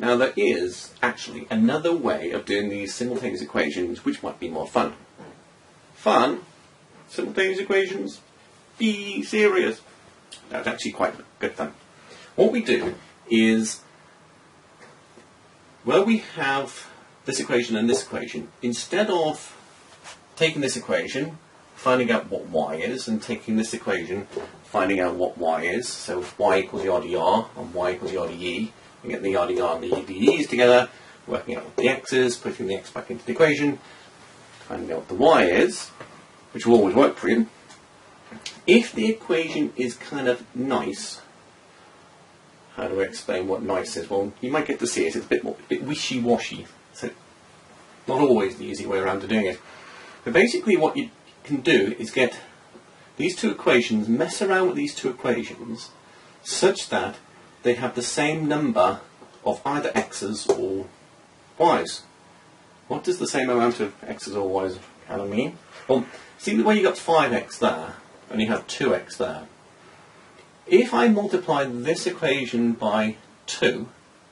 Now there is actually another way of doing these simultaneous equations which might be more fun. Fun? Simultaneous equations? Be serious. That's actually quite good fun. What we do is, where we have this equation and this equation, instead of taking this equation, finding out what y is, and taking this equation, finding out what y is, so if y equals yada y and y equals yada y, we get the yada y and the yada y's together, working out what the x is, putting the x back into the equation, finding out what the y is, which will always work for you. If the equation is kind of nice, how do I explain what nice is? Well, you might get to see it, it's a bit wishy-washy, so not always the easy way around to doing it. But basically what you can do is get these two equations, mess around with these two equations, such that they have the same number of either x's or y's. What does the same amount of x's or y's kind of mean? Well, see the way you got 5x there, and you have 2x there. If I multiply this equation by 2,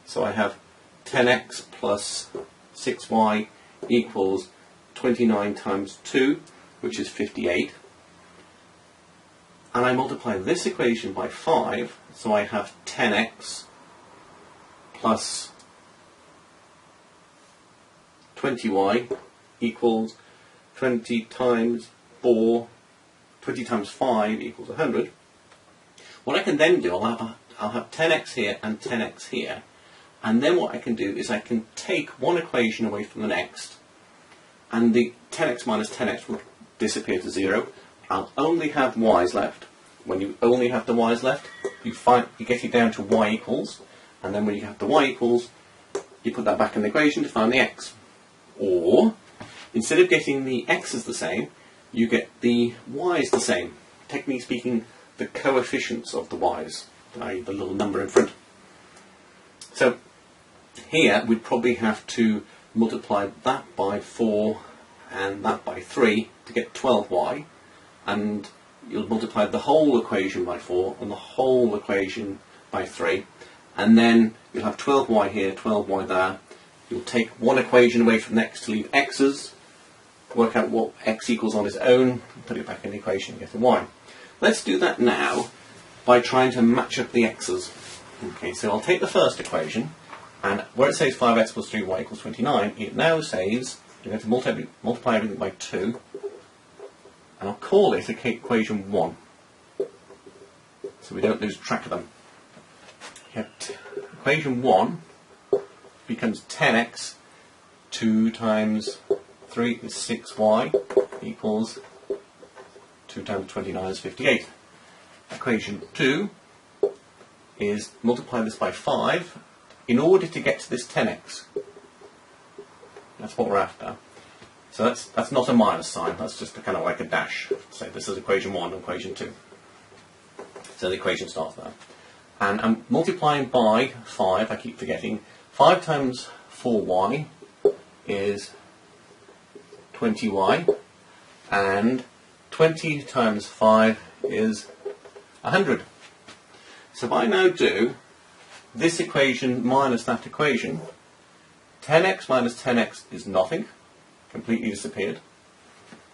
so I have 10x plus 6y equals 29 times 2, which is 58, and I multiply this equation by 5, so I have 10x plus 20y equals 20 times 4, 20 times 5 equals 100. What I can then do, I'll have 10x here and 10x here, and then what I can do is I can take one equation away from the next, and the 10x minus 10x will disappear to 0. I'll only have y's left. When you only have the y's left, you get it down to y equals, and then when you have the y equals, you put that back in the equation to find the x. Or, instead of getting the x's the same, you get the y's the same. Technically speaking, the coefficients of the y's, i.e. the little number in front. So, here we'd probably have to multiply that by 4 and that by 3 to get 12y, and you'll multiply the whole equation by 4 and the whole equation by 3, and then you'll have 12y here, 12y there. You'll take one equation away from the next to leave x's, work out what x equals on its own, put it back in the equation and get a y. Let's do that now by trying to match up the x's. Okay, so I'll take the first equation, and where it says 5x plus 3y equals 29, it now says you're going to multiply everything by 2, and I'll call it equation 1, so we don't lose track of them. Equation 1 becomes 10x, 2 times 3 is 6y, equals 2 times 29 is 58. Equation 2 is multiply this by 5 in order to get to this 10x. That's what we're after. So that's not a minus sign, that's just kind of like a dash. So this is equation 1 and equation 2. So the equation starts there. And I'm multiplying by 5, I keep forgetting. 5 times 4y is 20y, and 20 times 5 is 100. So if I now do this equation minus that equation, 10x minus 10x is nothing, completely disappeared.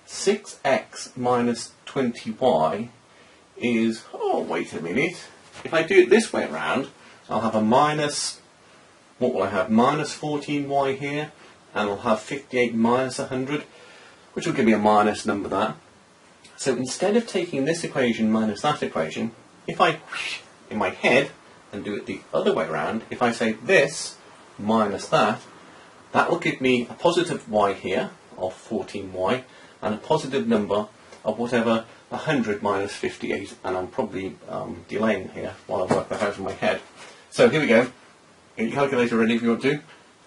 6x minus 20y is, oh wait a minute, if I do it this way around, I'll have a minus, what will I have, minus 14y here, and I'll have 58 minus 100, which will give me a minus number there. So instead of taking this equation minus that equation, if I, in my head, and do it the other way around, if I say this minus that, that will give me a positive y here of 14y, and a positive number of whatever 100 minus 58, and I'm probably delaying here while I work that out in my head. So here we go. Get your calculator ready if you want to.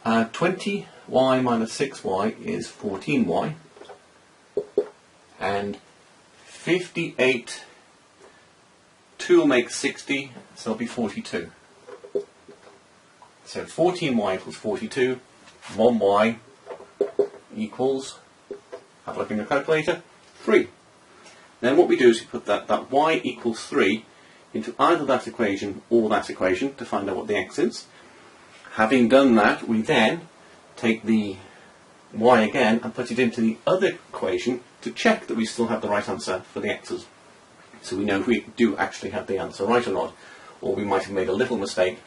20y minus 6y is 14y, and 58, 2 will make 60, so it'll be 42. So 14y equals 42, 1y equals, have a look in your calculator, 3. Then what we do is we put that y equals 3 into either that equation or that equation to find out what the x is. Having done that, we then take the y again and put it into the other equation to check that we still have the right answer for the x's. So we know if we do actually have the answer right or not, or we might have made a little mistake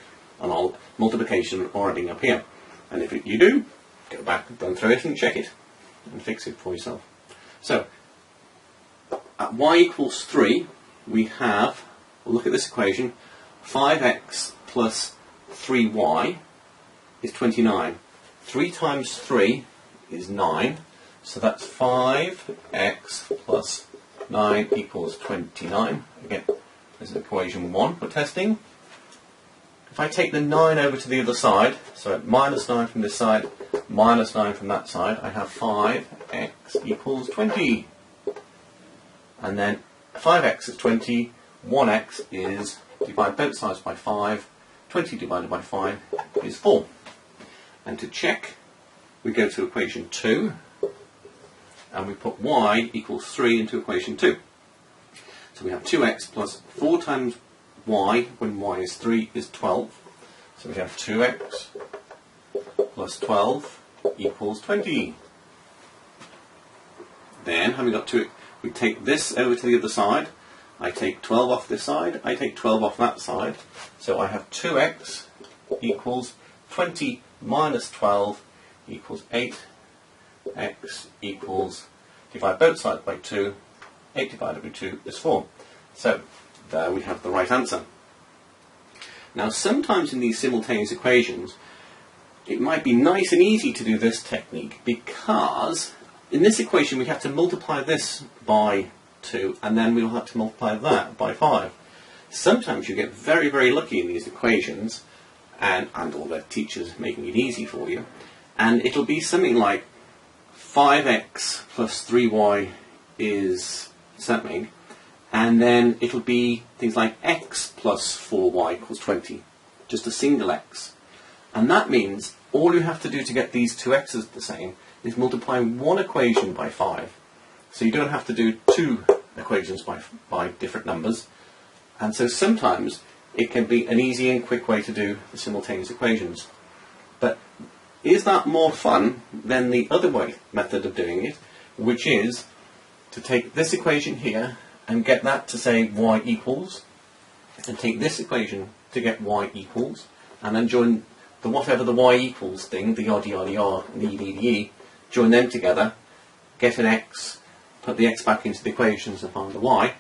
on our multiplication or adding up here. And if you do, go back, run through it and check it and fix it for yourself. So at y equals 3, we have, we'll look at this equation, 5x plus 3y is 29. 3 times 3 is 9, so that's 5x plus 9 equals 29. Again, this is equation 1 for testing. If I take the 9 over to the other side, so minus 9 from this side, minus 9 from that side, I have 5x equals 20. And then 5x is 20, 1x is, divide both sides by 5, 20 divided by 5 is 4. And to check, we go to equation 2, and we put y equals 3 into equation 2. So we have 2x plus 4 times y, when y is 3, is 12. So we have 2x plus 12 equals 20. Then, having got to it, we take this over to the other side. I take 12 off this side, I take 12 off that side. So I have 2x equals 20 minus 12 equals 8. X equals, divide both sides by 2, 8 divided by 2 is 4. So there we have the right answer. Now sometimes in these simultaneous equations it might be nice and easy to do this technique, because in this equation we have to multiply this by 2 and then we'll have to multiply that by 5. Sometimes you get very, very lucky in these equations, and all the teachers making it easy for you, and it'll be something like 5x plus 3y is something, and then it'll be things like x plus 4y equals 20, just a single x. And that means all you have to do to get these two x's the same is multiply one equation by 5. So you don't have to do two equations by different numbers. And so sometimes it can be an easy and quick way to do the simultaneous equations. But is that more fun than the other method of doing it, which is to take this equation here and get that to say y equals, and take this equation to get y equals, and then join the whatever the y equals thing, the yada yada yada and the e, join them together, get an x, put the x back into the equations and find the y.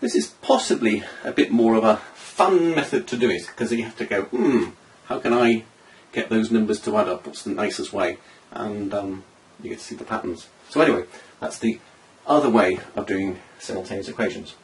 This is possibly a bit more of a fun method to do it, because you have to go, how can I get those numbers to add up? What's the nicest way? And you get to see the patterns. So anyway, that's the other way of doing simultaneous equations.